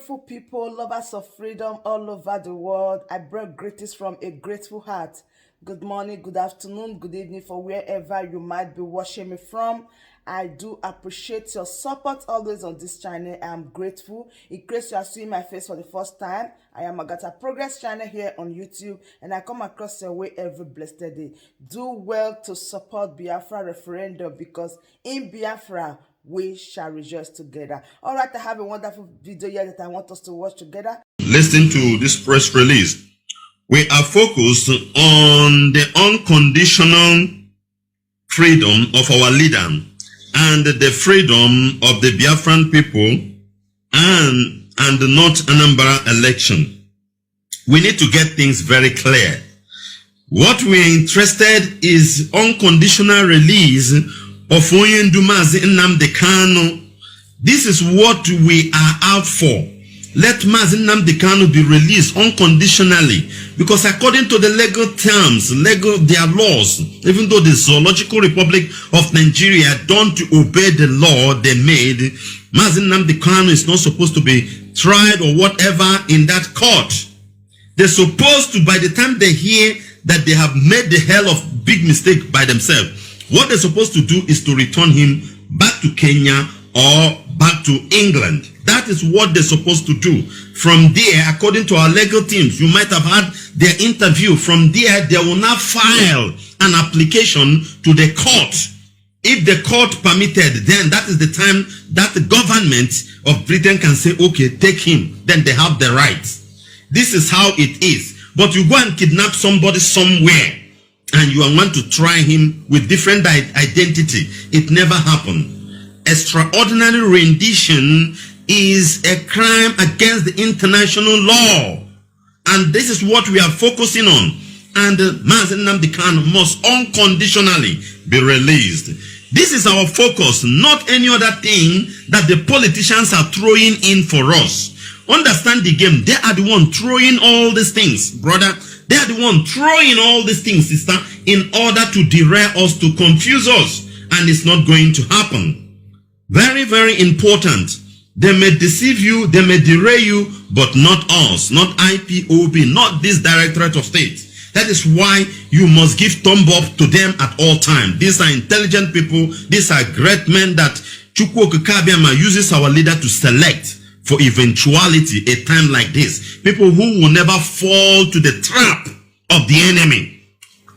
beautiful people, lovers of freedom all over the world. I bring greetings from a grateful heart. Good morning, good afternoon, good evening for wherever you might be watching me from. I do appreciate your support always on this channel. I am grateful. In case you are seeing my face for the first time, I am AGATHA Progress channel here on YouTube, and I come across your way every blessed day. Do well to support Biafra referendum, because in Biafra, we shall rejoice together. All right, I have a wonderful video here that I want us to watch together. Listen to this press release. We are focused on the unconditional freedom of our leader and the freedom of the Biafran people and the North Anambra election. We need to get things very clear. What we are interested is unconditional release of NNAMDI KANU. This is what we are out for. Let NNAMDI KANU be released unconditionally, because according to the legal terms, their laws, even though the Zoological Republic of Nigeria don't obey the law they made, NNAMDI KANU is not supposed to be tried or whatever in that court. They're supposed to, by the time they hear that they have made the hell of big mistake by themselves, what they're supposed to do is to return him back to Kenya or back to England. That is what they're supposed to do. From there, according to our legal teams, you might have had their interview. From there, they will now file an application to the court. If the court permitted, then that is the time that the government of Britain can say, okay, take him. Then they have the right. This is how it is. But you go and kidnap somebody somewhere, and you want to try him with different identity. It never happened. Extraordinary rendition is a crime against the international law. And this is what we are focusing on. And NNAMDI KANU must unconditionally be released. This is our focus, not any other thing that the politicians are throwing in for us. Understand the game. They are the one throwing all these things, brother. They are the one throwing all these things, sister, in order to derail us, to confuse us. And it's not going to happen. Very, very important. They may deceive you, they may derail you, but not us, not IPOB, not this Directorate of State. That is why you must give thumb up to them at all times. These are intelligent people. These are great men that Chukwu Okike uses our leader to select for eventuality, a time like this. People who will never fall to the trap of the enemy.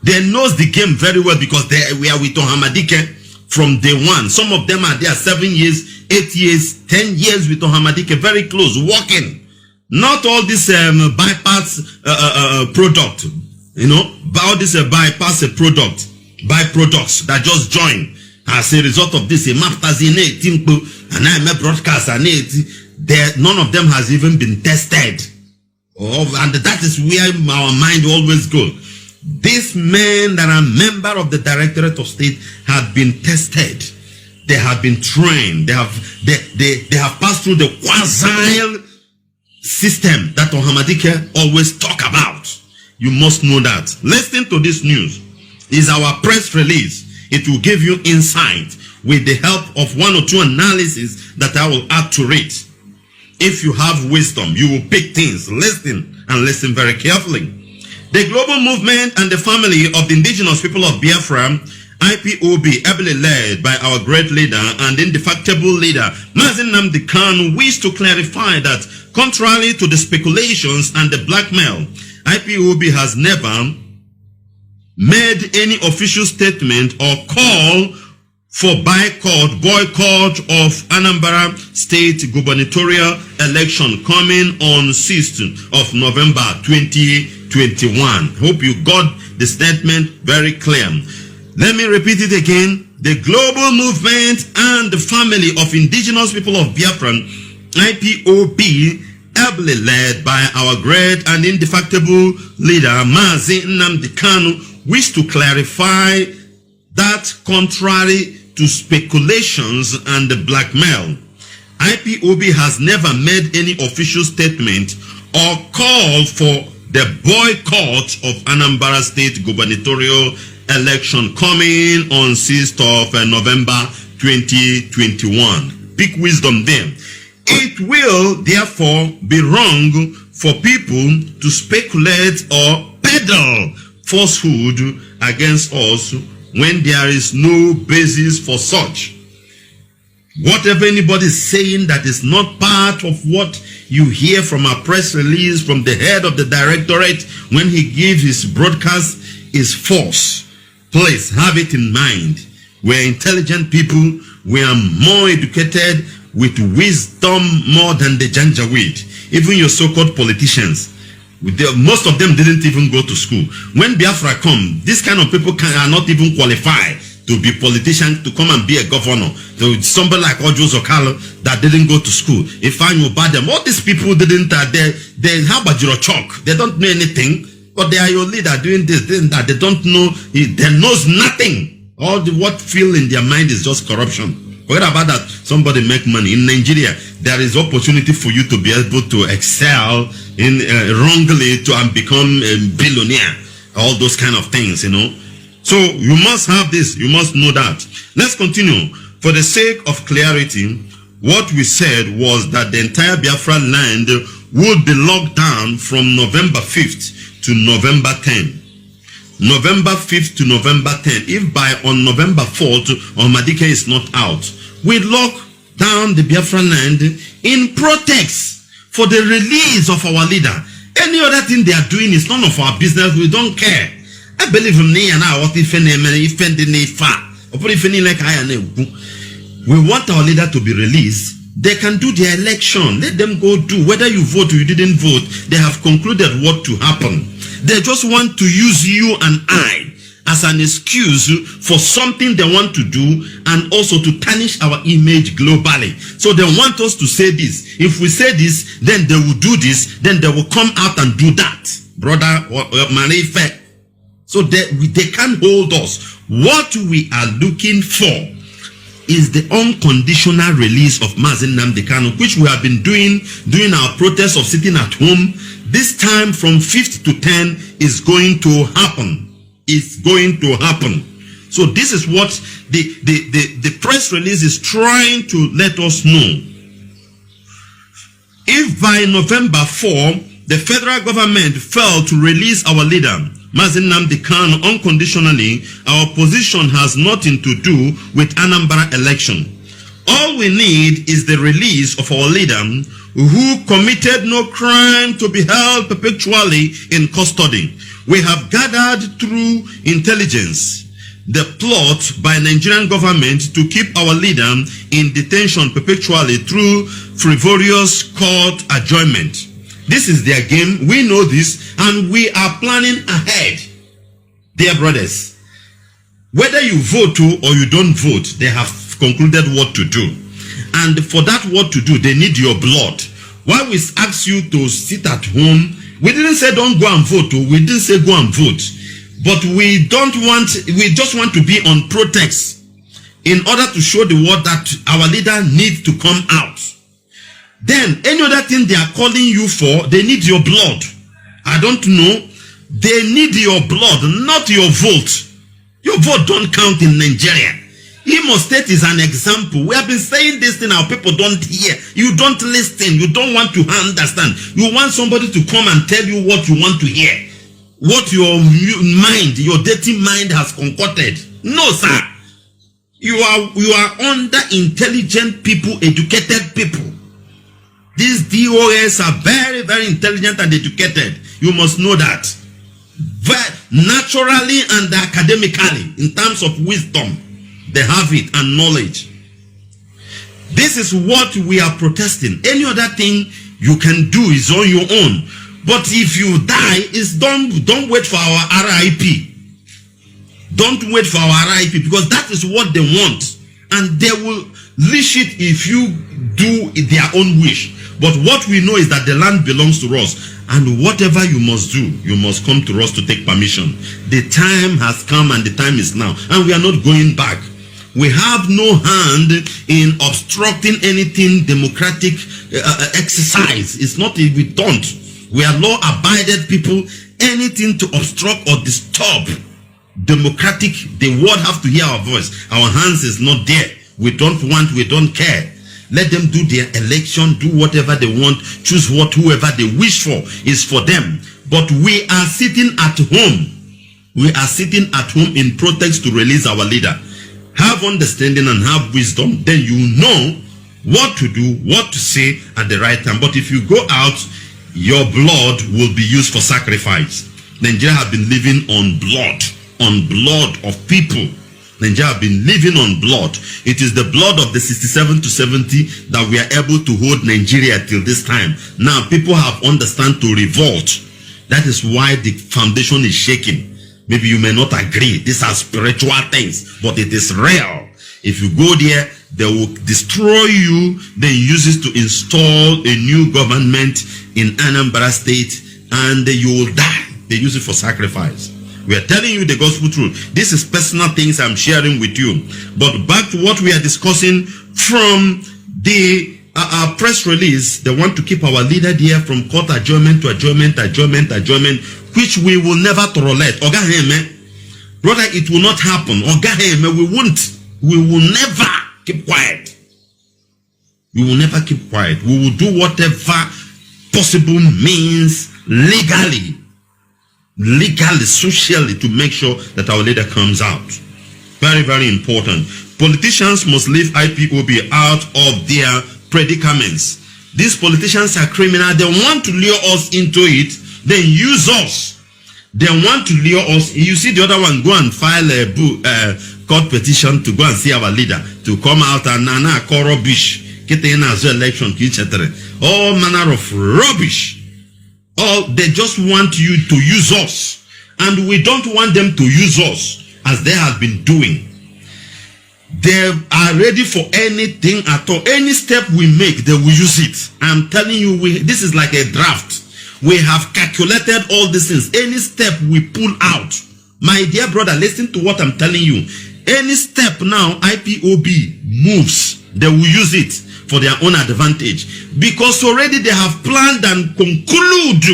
They knows the game very well, because they were with Ohamadike from day one. Some of them are there 7 years, 8 years, 10 years with Ohamadike, very close, working. Not all this bypass product, you know, all this bypass product, byproducts that just join as a result of this. And I may broadcast and none of them has even been tested. And that is where our mind always goes. These men that are member of the Directorate of State have been tested. They have been trained. They have passed through the quasi system that Ohamadike always talk about. You must know that. Listen to this news. It's our press release. It will give you insight with the help of one or two analyses that I will add to it. If you have wisdom, you will pick things. Listen, and listen very carefully. The global movement and the family of the indigenous people of Biafra, IPOB, ably led by our great leader and indefatigable leader, NNAMDI KANU, wish to clarify that, contrary to the speculations and the blackmail, IPOB has never made any official statement or call for boycott of Anambra State gubernatorial election coming on 6th of November 2021. Hope you got the statement very clear. Let me repeat it again. The global movement and the family of indigenous people of Biafra, IPOB, ably led by our great and indefatigable leader, NNAMDI KANU, wish to clarify that, contrary to speculations and the blackmail, IPOB has never made any official statement or call for the boycott of Anambra State gubernatorial election coming on 6th of November 2021. Big wisdom there. It will therefore be wrong for people to speculate or peddle falsehood against us when there is no basis for such. Whatever anybody is saying that is not part of what you hear from a press release from the head of the directorate when he gives his broadcast is false. Please have it in mind. We're intelligent people. We are more educated with wisdom more than the janjaweed. Even your so-called politicians, most of them didn't even go to school. When Biafra come, this kind of people are not even qualified to be politicians, to come and be a governor. So somebody like Ojo Zokalo that didn't go to school. If I knew about them, all these people didn't, they how about your chalk? They don't know anything, but they are your leader doing this, doing that. They don't know, they knows nothing. All what feel in their mind is just corruption. Forget about that. Somebody make money. In Nigeria, there is opportunity for you to be able to excel in wrongly to and become a billionaire. All those kind of things, you know. So you must have this. You must know that. Let's continue. For the sake of clarity, what we said was that the entire Biafra land would be locked down from November 5th to November 10th. November 5th to November 10th. If by on November 4th, Omadike is not out, we lock down the Biafra land in protest for the release of our leader. Any other thing they are doing is none of our business. We don't care. I believe in me and I what if any like I we want our leader to be released. They can do their election. Let them go do. Whether you vote or you didn't vote, they have concluded what to happen. They just want to use you and I as an excuse for something they want to do and also to tarnish our image globally. So they want us to say this. If we say this, then they will do this. Then they will come out and do that. Brother, Manife. So they can't hold us. What we are looking for is the unconditional release of NNAMDI KANU, which we have been doing during our protest of sitting at home. This time from 5th to 10 is going to happen. It's going to happen. So this is what the press release is trying to let us know. If by November 4, the federal government failed to release our leader, NNAMDI KANU, unconditionally, our position has nothing to do with Anambra election. All we need is the release of our leader who committed no crime to be held perpetually in custody. We have gathered through intelligence the plot by Nigerian government to keep our leader in detention perpetually through frivolous court adjournment. This is their game. We know this and we are planning ahead. Dear brothers, whether you vote or you don't vote, they have concluded what to do. And for that what to do, they need your blood. Why we ask you to sit at home, we didn't say don't go and vote. We didn't say go and vote. But we just want to be on protest in order to show the world that our leader needs to come out. Then any other thing they are calling you for, they need your blood. I don't know. They need your blood, not your vote. Your vote don't count in Nigeria. Imo State is an example. We have been saying this thing, our people don't hear. You don't listen. You don't want to understand. You want somebody to come and tell you what you want to hear. What your mind, your dirty mind has concocted. No, sir. You are under intelligent people, educated people. These DOS are very, very intelligent and educated. You must know that. Naturally and academically, in terms of wisdom, they have it and knowledge. This is what we are protesting. Any other thing you can do is on your own. But if you die, don't wait for our RIP. Don't wait for our RIP because that is what they want. And they will leash it if you do their own wish. But what we know is that the land belongs to us. And whatever you must do, you must come to us to take permission. The time has come and the time is now. And we are not going back. We have no hand in obstructing anything democratic exercise. It's not if we don't. We are law-abided people. Anything to obstruct or disturb democratic, the world have to hear our voice. Our hands is not there. We don't want, we don't care. Let them do their election, do whatever they want, choose whoever they wish for is for them. But we are sitting at home. We are sitting at home in protest to release our leader. Have understanding and have wisdom, then you know what to do, what to say at the right time. But if you go out, your blood will be used for sacrifice. Nigeria have been living on blood of people. Nigeria have been living on blood. It is the blood of the 67 to 70 that we are able to hold Nigeria till this time. Now people have understand to revolt. That is why the foundation is shaking. Maybe you may not agree. These are spiritual things, but it is real. If you go there, they will destroy you, then use it to install a new government in Anambra state, and you will die. They use it for sacrifice. We are telling you the gospel truth. This is personal things I'm sharing with you. But back to what we are discussing from the press release. They want to keep our leader there from court adjournment to adjournment, which we will never tolerate. Brother, it will not happen. We will never keep quiet. We will never keep quiet. We will do whatever possible means legally, socially, to make sure that our leader comes out. Very, very important. Politicians must leave IPOB out of their predicaments. These politicians are criminal. They want to lure us into it, then use us. They want to lure us. You see the other one go and file a court petition to go and see our leader to come out and call rubbish. Get in as election, etc. All manner of rubbish. They just want you to use us, and we don't want them to use us as they have been doing. They are ready for anything at all. Any step we make, they will use it. I'm telling you, this is like a draft. We have calculated all these things. Any step we pull out, my dear brother, listen to what I'm telling you. Any step now IPOB moves, they will use it for their own advantage, because already they have planned and conclude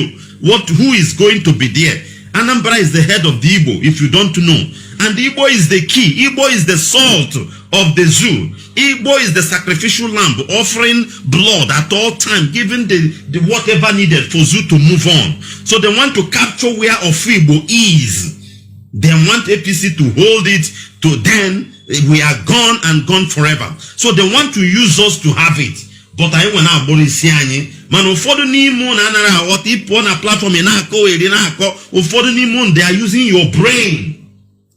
who is going to be there. Anambra is the head of the Igbo, if you don't know. And Igbo is the key. Igbo is the salt of the zoo. Igbo is the sacrificial lamb, offering blood at all time, giving the whatever needed for zoo to move on. So they want to capture where Igbo is. They want APC to hold it to then we are gone and gone forever. So they want to use us to have it. But I want to man ụfọdụ n'ime unu anara aghọta ịpụ na platform na-akọ eri na-akọ. Ụfọdụ n'ime unu, they are using your brain.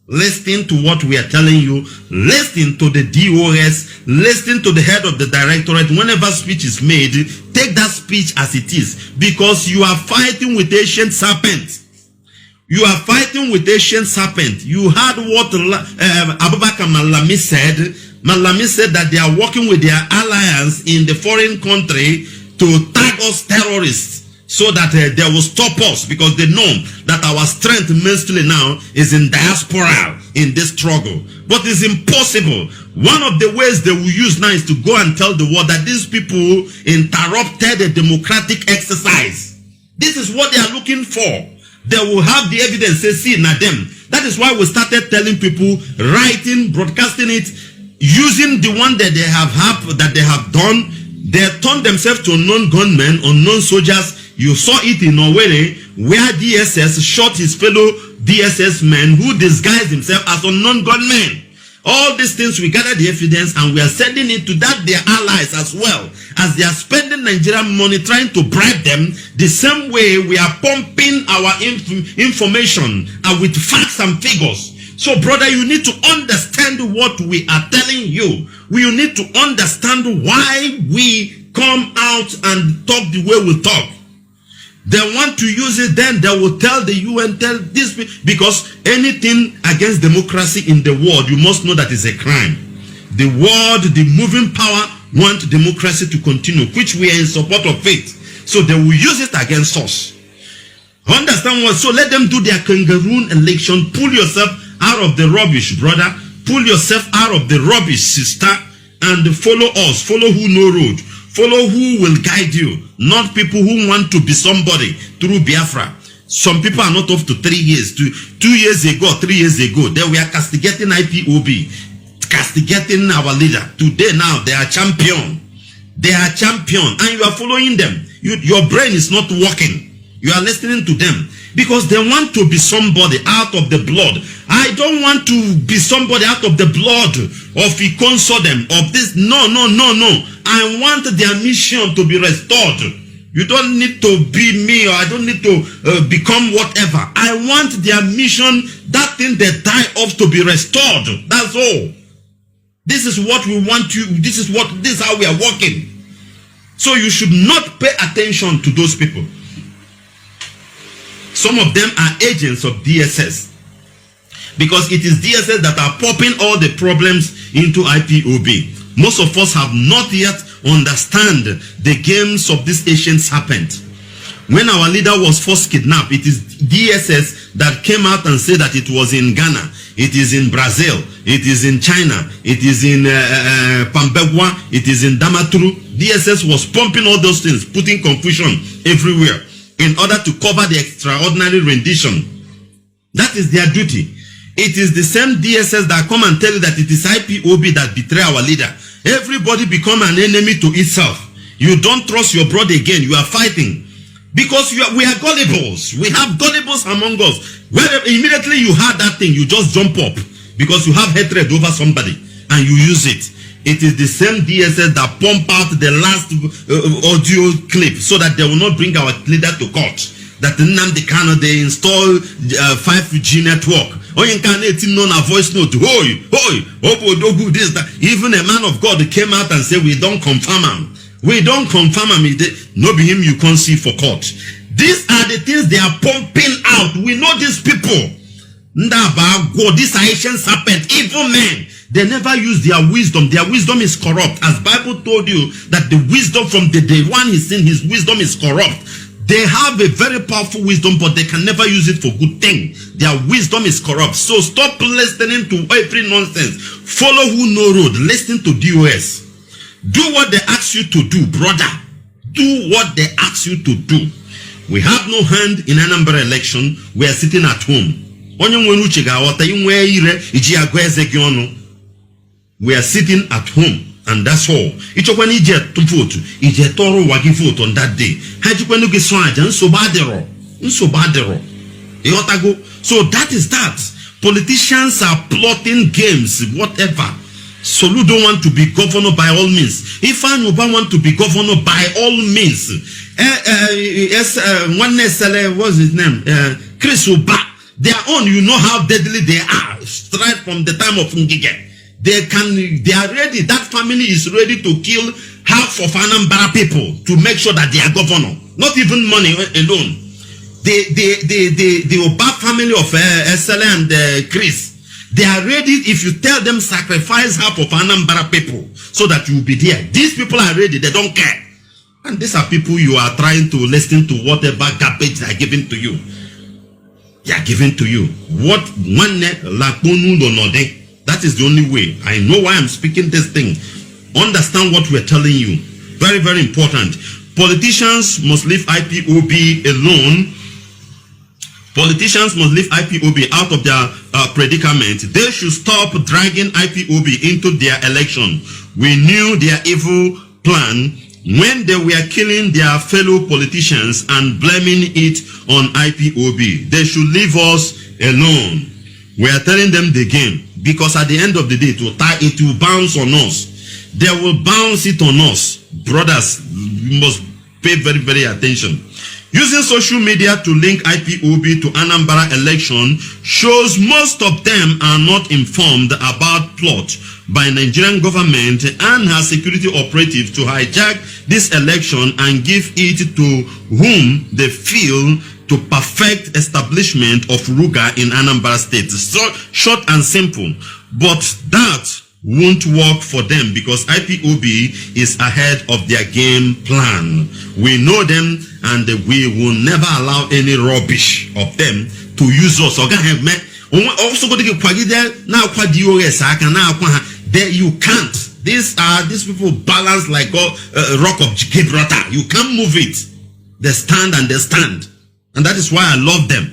Listen to what we are telling you. Listen to the DOS. Listen to the head of the directorate. Whenever speech is made, take that speech as it is, because you are fighting with ancient serpent. You are fighting with ancient serpent. You heard what Abubakar Malami said. Malami said that they are working with their alliance in the foreign country to tag us terrorists, so that they will stop us, because they know that our strength mostly now is in diaspora in this struggle. But it's impossible. One of the ways they will use now is to go and tell the world that these people interrupted a democratic exercise. This is what they are looking for. They will have the evidence, say, see, not them. That is why we started telling people, writing, broadcasting it, using the one that they have done. They turned themselves to unknown gunmen, unknown soldiers. You saw it in Norway, where DSS shot his fellow DSS men who disguised himself as unknown gunmen. All these things, we gather the evidence and we are sending it to their allies as well, as they are spending Nigerian money trying to bribe them. The same way we are pumping our information with facts and figures. So brother, you need to understand what we are telling you. You need to understand why we come out and talk the way we talk. They want to use it, then they will tell the UN, tell this, because anything against democracy in the world, you must know that is a crime. The world, the moving power, want democracy to continue, which we are in support of it. So they will use it against us. Understand what? So let them do their kangaroo election. Pull yourself out of the rubbish, brother. Pull yourself out of the rubbish, sister, and follow us. Follow who know road. Follow who will guide you, not people who want to be somebody through Biafra. Some people are not up to 3 years. 2 years ago, 3 years ago, they were castigating IPOB, castigating our leader. Today now, they are champion. They are champion and you are following them. Your brain is not working. You are listening to them because they want to be somebody out of the blood. I don't want to be somebody out of the blood of Ikonsodem, of this. No. I want their mission to be restored. You don't need to be me, or I don't need to become whatever. I want their mission, that thing they die off, to be restored. That's all. This is what we want you. This is how we are working. So you should not pay attention to those people. Some of them are agents of DSS, because it is DSS that are popping all the problems into IPOB. Most of us have not yet understand the games of this ancient serpent. When our leader was first kidnapped, it is DSS that came out and said that it was in Ghana, it is in Brazil, it is in China, it is in Pambegua, it is in Damaturu. DSS was pumping all those things, putting confusion everywhere in order to cover the extraordinary rendition. That is their duty. It is the same DSS that come and tell you that it is IPOB that betray our leader. Everybody become an enemy to itself. You don't trust your brother again. You are fighting. Because we are gullibles. We have gullibles among us. Where immediately you heard that thing, you just jump up. Because you have hatred over somebody. And you use it. It is the same DSS that pump out the last audio clip so that they will not bring our leader to court. That NNAMDI they install 5G network. You can know a voice note. This, that. Even a man of God came out and said, we don't confirm him. We don't confirm him. No be him you can't see for court. These are the things they are pumping out. We know these people. These are ancient serpent, evil men. They never use their wisdom. Their wisdom is corrupt. As Bible told you that the wisdom from the day one he's seen, his wisdom is corrupt. They have a very powerful wisdom, but they can never use it for good thing. Their wisdom is corrupt. So stop listening to every nonsense. Follow who know road. Listen to DOS. Do what they ask you to do, brother. Do what they ask you to do. We have no hand in Anambra election. We are sitting at home. We are sitting at home. And that's all. It's when you get to vote, you get toro wagi vote on that day. Had you when you get swajan, so badero. So that is that. Politicians are plotting games, whatever. Solu don't want to be governor by all means. If Anuba want to be governor by all means. What's his name? Chris Uba. Their own, you know how deadly they are. Straight from the time of Ngige. They are ready. That family is ready to kill half of Anambra people to make sure that they are governor. Not even money alone. The Oba family of Esele and Chris, they are ready. If you tell them sacrifice half of Anambra people so that you will be there, these people are ready. They don't care. And these are people you are trying to listen to whatever garbage they are giving to you. They are giving to you. What one lakunu do not. That is the only way. I know why I'm speaking this thing. Understand what we're telling you. Very, very important. Politicians must leave IPOB alone. Politicians must leave IPOB out of their predicament. They should stop dragging IPOB into their election. We knew their evil plan when they were killing their fellow politicians and blaming it on IPOB. They should leave us alone. We are telling them the game. Because at the end of the day, it will bounce on us. They will bounce it on us. Brothers, you must pay very, very attention. Using social media to link IPOB to Anambra election shows most of them are not informed about plot by Nigerian government and her security operatives to hijack this election and give it to whom they feel to perfect establishment of Ruga in Anambra State. So short and simple. But that won't work for them because IPOB is ahead of their game plan. We know them and we will never allow any rubbish of them to use us. Also go to now there you can't. These people balance like a rock of Gibraltar. You can't move it. They stand and they stand. And that is why I love them.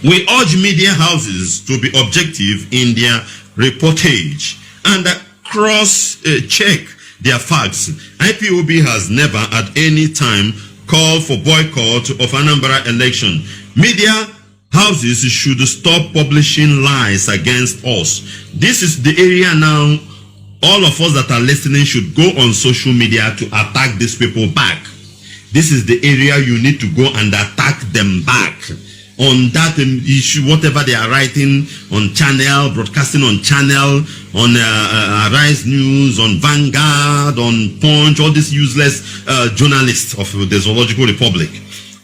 We urge media houses to be objective in their reportage and cross-check their facts. IPOB has never at any time called for boycott of Anambra election. Media houses should stop publishing lies against us. This is the area now all of us that are listening should go on social media to attack these people back. This is the area you need to go and attack them back on that issue, whatever they are writing on channel, broadcasting on channel, on Arise News, on Vanguard, on Punch, all these useless journalists of the Zoological Republic.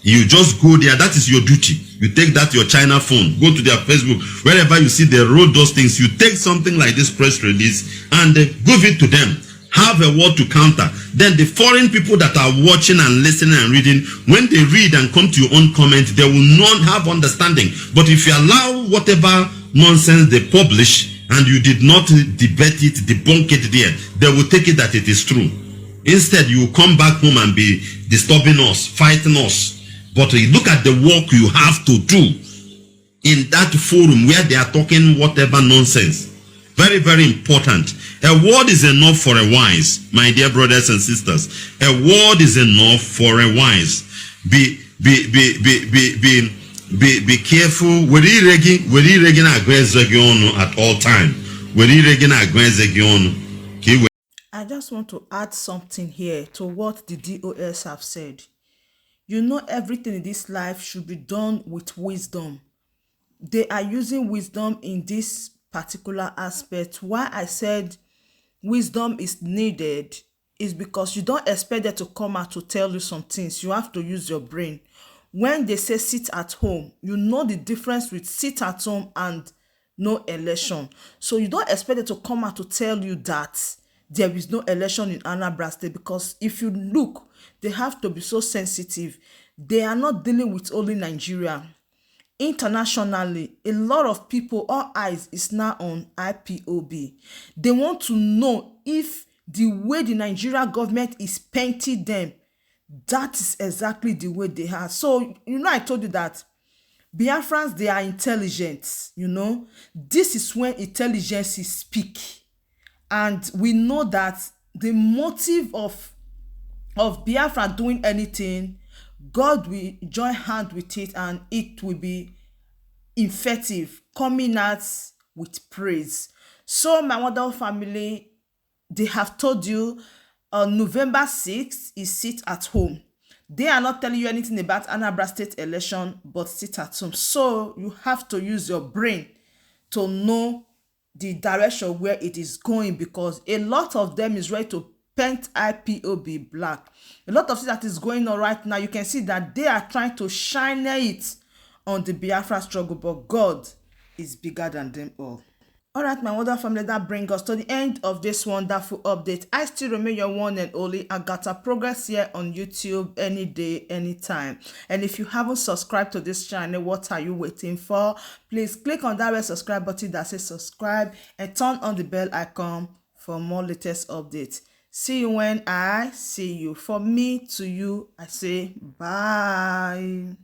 You just go there. That is your duty. You take that your China phone, go to their Facebook, wherever you see they wrote those things, you take something like this press release and give it to them. Have a word to counter. Then the foreign people that are watching and listening and reading, when they read and come to your own comment, they will not have understanding. But if you allow whatever nonsense they publish and you did not debate it, debunk it there, they will take it that it is true. Instead, you will come back home and be disturbing us, fighting us. But look at the work you have to do in that forum where they are talking whatever nonsense. Very, very important. A word is enough for a wise, my dear brothers and sisters. A word is enough for a wise. Be careful. At all time. I just want to add something here to what the DOS have said. You know, everything in this life should be done with wisdom. They are using wisdom in this particular aspect. Why I said wisdom is needed is because you don't expect them to come out to tell you some things. You have to use your brain. When they say sit at home, you know the difference with sit at home and no election. So you don't expect them to come out to tell you that there is no election in Anambra State, because if you look, they have to be so sensitive. They are not dealing with only Nigeria. Internationally, a lot of people, all eyes is now on IPOB. They want to know if the way the Nigeria government is painting them, that is exactly the way they are. So, you know, I told you that Biafrans, they are intelligent, you know. This is when intelligence speak. And we know that the motive of Biafra doing anything, God will join hand with it and it will be effective, coming out with praise. So my wonderful family, they have told you on November 6th is sit at home. They are not telling you anything about Anambra State election, but sit at home. So you have to use your brain to know the direction where it is going, because a lot of them is ready to paint IPOB black. A lot of things that is going on right now, you can see that they are trying to shine it on the Biafra struggle, but God is bigger than them all. All right, my wonderful family, that brings us to the end of this wonderful update. I still remain your one and only Agatha. Progress here on YouTube any day, anytime. And if you haven't subscribed to this channel, what are you waiting for? Please click on that red subscribe button that says subscribe and turn on the bell icon for more latest updates. See you when I see you. For me to you, I say bye.